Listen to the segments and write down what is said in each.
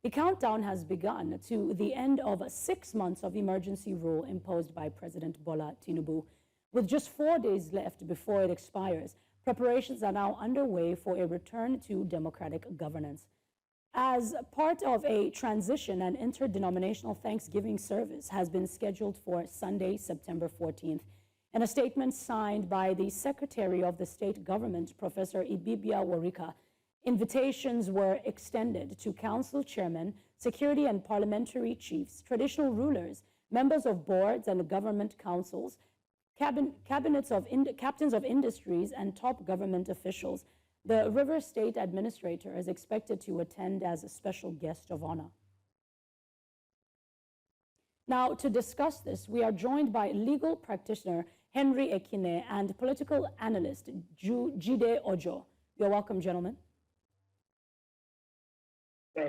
The countdown has begun to the end of 6 months of emergency rule imposed by President Bola Tinubu. With just 4 days left before it expires, preparations are now underway for a return to democratic governance. As part of a transition, an interdenominational Thanksgiving service has been scheduled for Sunday, September 14th. In a statement signed by the Secretary of the State Government, Professor Ibibia Warika, invitations were extended to council chairmen, security and parliamentary chiefs, traditional rulers, members of boards and government councils, captains of industries, and top government officials. The River State Administrator is expected to attend as a special guest of honor. Now, to discuss this, we are joined by legal practitioner Henry Ekine and political analyst Jide Ojo. You're welcome, gentlemen.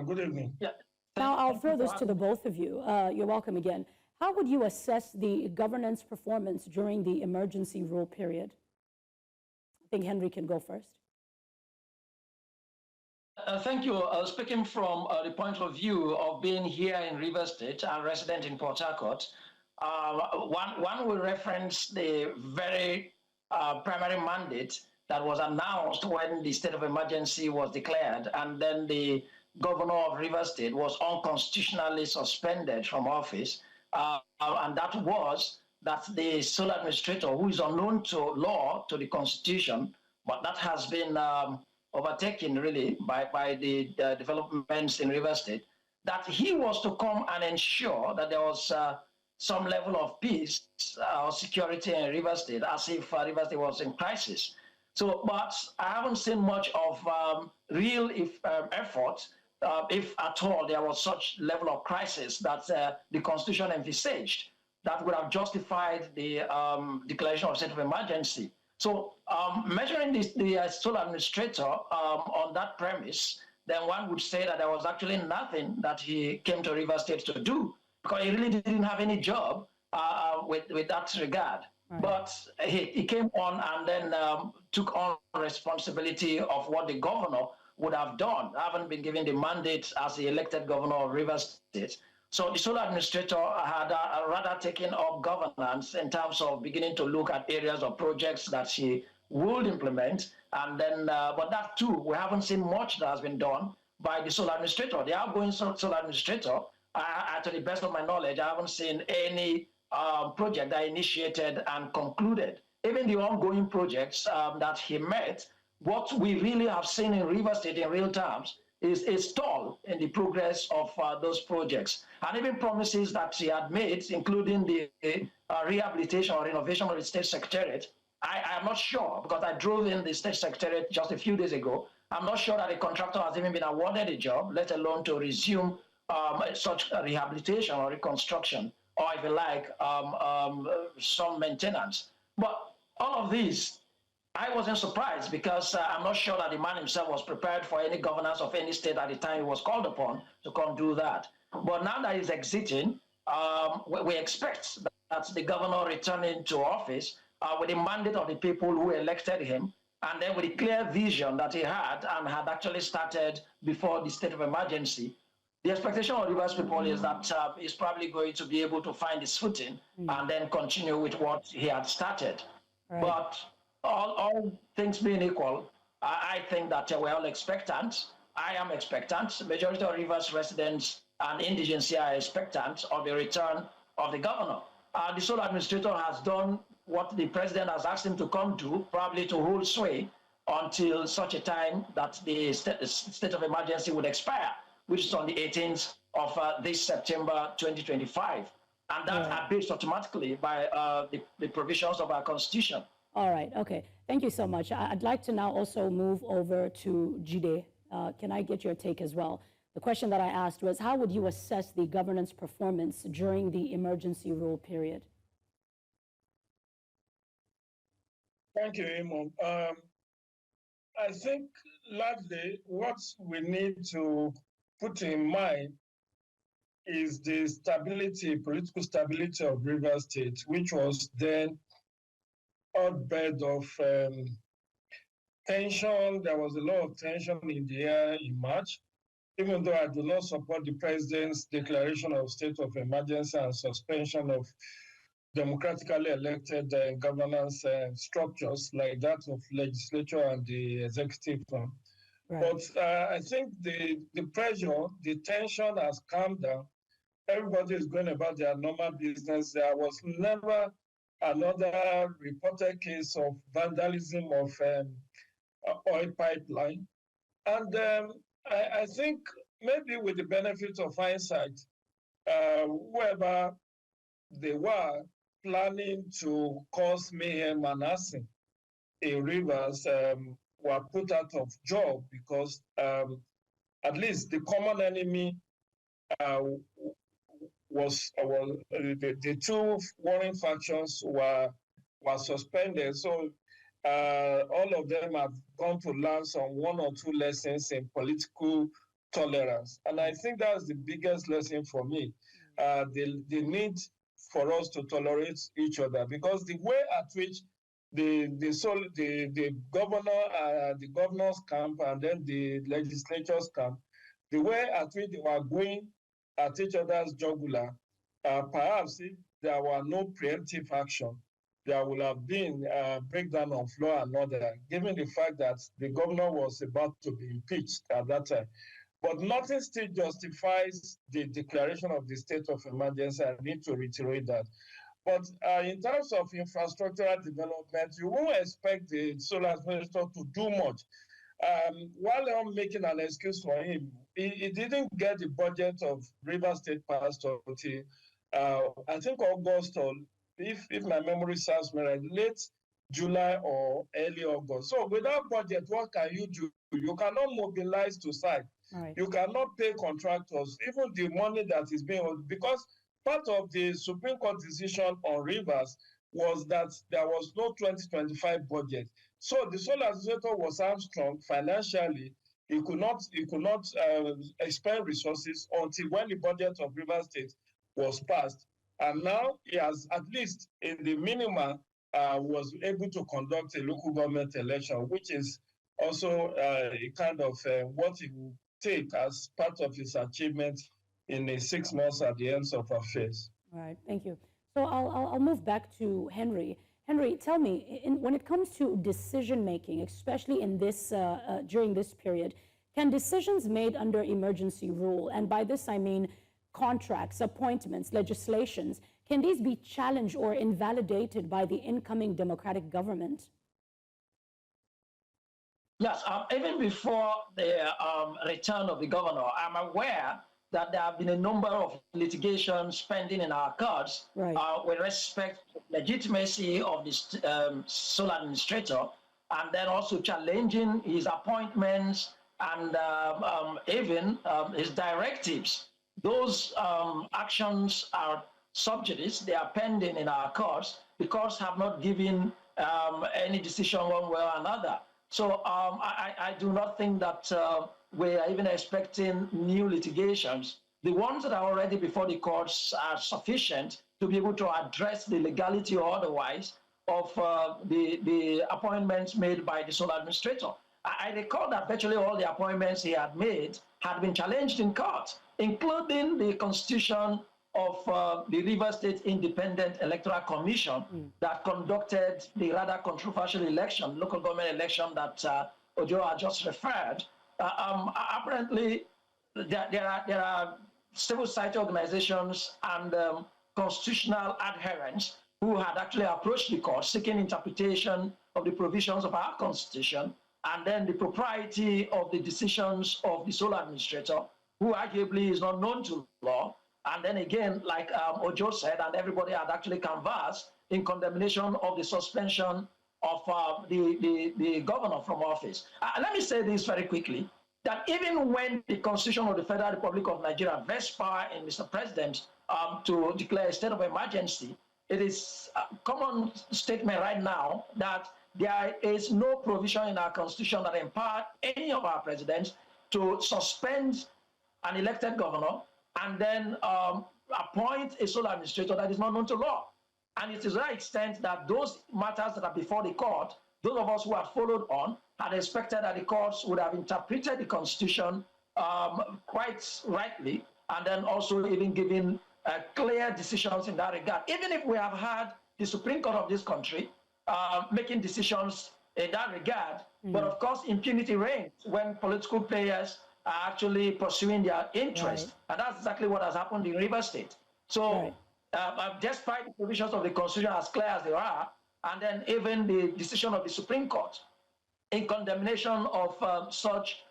Good evening. Yeah. Now, I'll throw this to the both of you. You're welcome again. How would you assess the governance performance during the emergency rule period? I think Henry can go first. Thank you. Speaking from the point of view of being here in River State and resident in Port Harcourt, one will reference the very primary mandate that was announced when the state of emergency was declared, and then the governor of River State was unconstitutionally suspended from office, and that was that the sole administrator, who is unknown to law, to the constitution, but that has been overtaken really by the developments in River State, that he was to come and ensure that there was some level of peace or security in River State, as if River State was in crisis. So, but I haven't seen much of real effort, if at all there was such level of crisis that the Constitution envisaged that would have justified the declaration of state of emergency. So measuring the sole administrator on that premise, then one would say that there was actually nothing that he came to River State to do, because he really didn't have any job with that regard. Right. But he came on and then took on responsibility of what the governor would have done, having been given the mandate as the elected governor of River State. So the sole administrator had rather taken up governance in terms of beginning to look at areas of projects that she would implement. And then, but that too, we haven't seen much that has been done by the sole administrator. The outgoing sole administrator, to the best of my knowledge, I haven't seen any project that initiated and concluded. Even the ongoing projects that he met, what we really have seen in River State in real terms is a stall in the progress of those projects. And even promises that he had made, including the rehabilitation or renovation of the State Secretariat, I am not sure, because I drove in the State Secretariat just a few days ago. I'm not sure that the contractor has even been awarded a job, let alone to resume such rehabilitation or reconstruction, or if you like, some maintenance. But all of these, I wasn't surprised, because I'm not sure that the man himself was prepared for any governance of any state at the time he was called upon to come do that. But now that he's exiting, we expect that the governor returning to office with the mandate of the people who elected him, and then with the clear vision that he had and had actually started before the state of emergency. The expectation of Rivers people is that he's probably going to be able to find his footing and then continue with what he had started. Right. But all things being equal, I think that we're all expectant. I am expectant. The majority of Rivers residents and indigenes are expectant of the return of the governor. The sole administrator has done what the president has asked him to come do, probably to hold sway until such a time that the state of emergency would expire, which is on the 18th of this September 2025. And that are based automatically by the provisions of our Constitution. All right, okay. Thank you so much. I'd like to now also move over to Jide. Can I get your take as well? The question that I asked was, how would you assess the governance performance during the emergency rule period? Thank you, Imam. I think largely what we need to put in mind is the stability, political stability of River State, which was then hotbed of tension. There was a lot of tension in the air in March. even though I do not support the president's declaration of state of emergency and suspension of democratically elected governance structures like that of legislature and the executive one. Right. But I think the pressure, the tension has calmed down. Everybody is going about their normal business. There was never another reported case of vandalism of oil pipeline. And I think maybe with the benefit of hindsight, whoever they were planning to cause mayhem and arson in Rivers were put out of job because at least the common enemy was the two warring factions were suspended. So all of them have gone to learn some one or two lessons in political tolerance. And I think that's the biggest lesson for me. The need for us to tolerate each other, because the way at which the governor, the governor's camp, and then the legislature's camp, the way at which they were going at each other's jugular, perhaps if there were no preemptive action, there would have been a breakdown of law and order, given the fact that the governor was about to be impeached at that time. But nothing still justifies the declaration of the state of emergency. I need to reiterate that. But in terms of infrastructural development, you won't expect the solar minister to do much. While I'm making an excuse for him, he didn't get the budget of River State passed until I think August, or if my memory serves me right, late July or early August. So without budget, what can you do? You cannot mobilize to site. Right. You cannot pay contractors, even the money that is being owed, because part of the Supreme Court decision on Rivers was that there was no 2025 budget. So the sole administrator was hamstrung financially. He could not expend resources until when the budget of Rivers State was passed. And now he has, at least in the minimum, was able to conduct a local government election, which is also a kind of what he will take as part of his achievement in the 6 months at the end of affairs. All right, thank you. So I'll move back to Henry. Henry, tell me, when it comes to decision making, especially in this during this period, can decisions made under emergency rule, and by this I mean contracts, appointments, legislations, can these be challenged or invalidated by the incoming democratic government? Yes, even before the return of the governor, I'm aware that there have been a number of litigations pending in our courts, right, with respect to legitimacy of the sole administrator, and then also challenging his appointments and even his directives. Those actions are sub judice, they are pending in our courts because have not given any decision one way or another. So I do not think that we are even expecting new litigations. The ones that are already before the courts are sufficient to be able to address the legality or otherwise of the appointments made by the sole administrator. I recall that virtually all the appointments he had made had been challenged in court, including the constitution of the River State Independent Electoral Commission that conducted the rather controversial election, local government election that Ojo had just referred. Apparently, there are civil society organizations and constitutional adherents who had actually approached the court seeking interpretation of the provisions of our constitution and then the propriety of the decisions of the sole administrator, who arguably is not known to law. And then again, like Ojo said, and everybody had actually canvassed in condemnation of the suspension of the governor from office. Let me say this very quickly, that even when the Constitution of the Federal Republic of Nigeria vests power in Mr. President to declare a state of emergency, it is a common statement right now that there is no provision in our Constitution that empowers any of our presidents to suspend an elected governor and then appoint a sole administrator that is not known to law. And it is to that extent that those matters that are before the court, those of us who have followed on, had expected that the courts would have interpreted the Constitution quite rightly, and then also even giving clear decisions in that regard. Even if we have had the Supreme Court of this country making decisions in that regard, but of course impunity reigns when political players are actually pursuing their interest, and that's exactly what has happened in Rivers State. So despite the provisions of the Constitution as clear as they are, and then even the decision of the Supreme Court in condemnation of such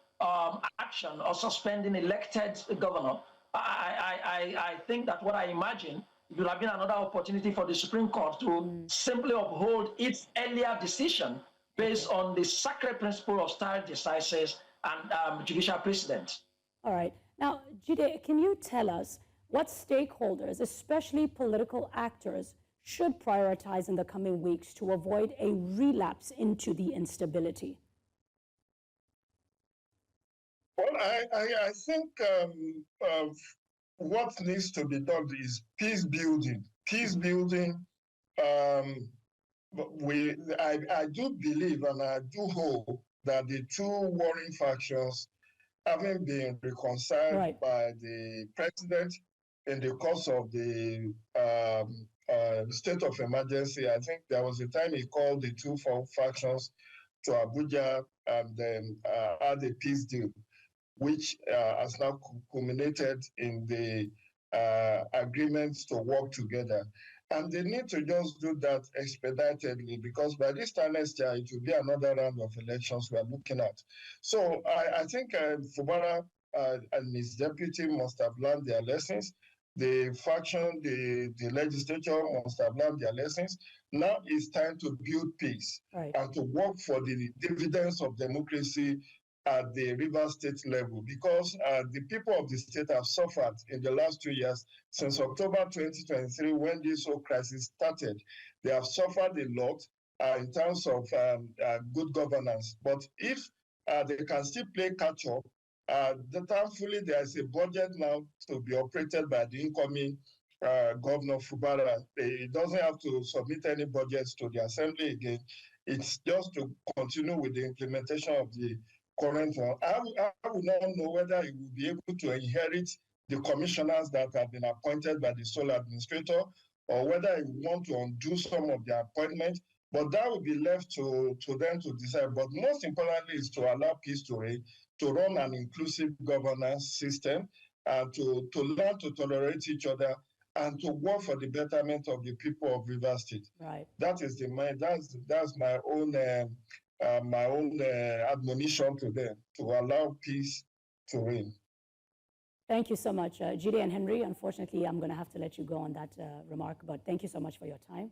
action or suspending elected governor, I think that what I imagine it would have been another opportunity for the Supreme Court to simply uphold its earlier decision based on the sacred principle of stare decisis and judicial precedent. All right. Now, Jide, can you tell us what stakeholders, especially political actors, should prioritize in the coming weeks to avoid a relapse into the instability? Well, I think what needs to be done is peace building. Peace building. I do believe and I do hope that the two warring factions, having been reconciled by the president in the course of the state of emergency, I think there was a time he called the two factions to Abuja and then had a peace deal, which has now culminated in the agreements to work together. And they need to just do that expeditedly, because by this time next year, it will be another round of elections we are looking at. So I think Fubara and his deputy must have learned their lessons. The faction, the legislature must have learned their lessons. Now it's time to build peace and to work for the dividends of democracy at the Rivers State level, because the people of the state have suffered in the last 2 years since October 2023, when this whole crisis started. They have suffered a lot in terms of good governance. But if they can still play catch up, thankfully there is a budget now to be operated by the incoming Governor Fubara. He doesn't have to submit any budgets to the assembly again. It's just to continue with the implementation of the current one. I would not know whether he will be able to inherit the commissioners that have been appointed by the sole administrator, or whether he will want to undo some of the appointments. But that will be left to them to decide. But most importantly is to allow peace to reign, to run an inclusive governance system, and to learn to tolerate each other, and to work for the betterment of the people of Rivers State. That is that's my own admonition to them, to allow peace to reign. Thank you so much, Jide and Henry. Unfortunately, I'm going to have to let you go on that remark, but thank you so much for your time.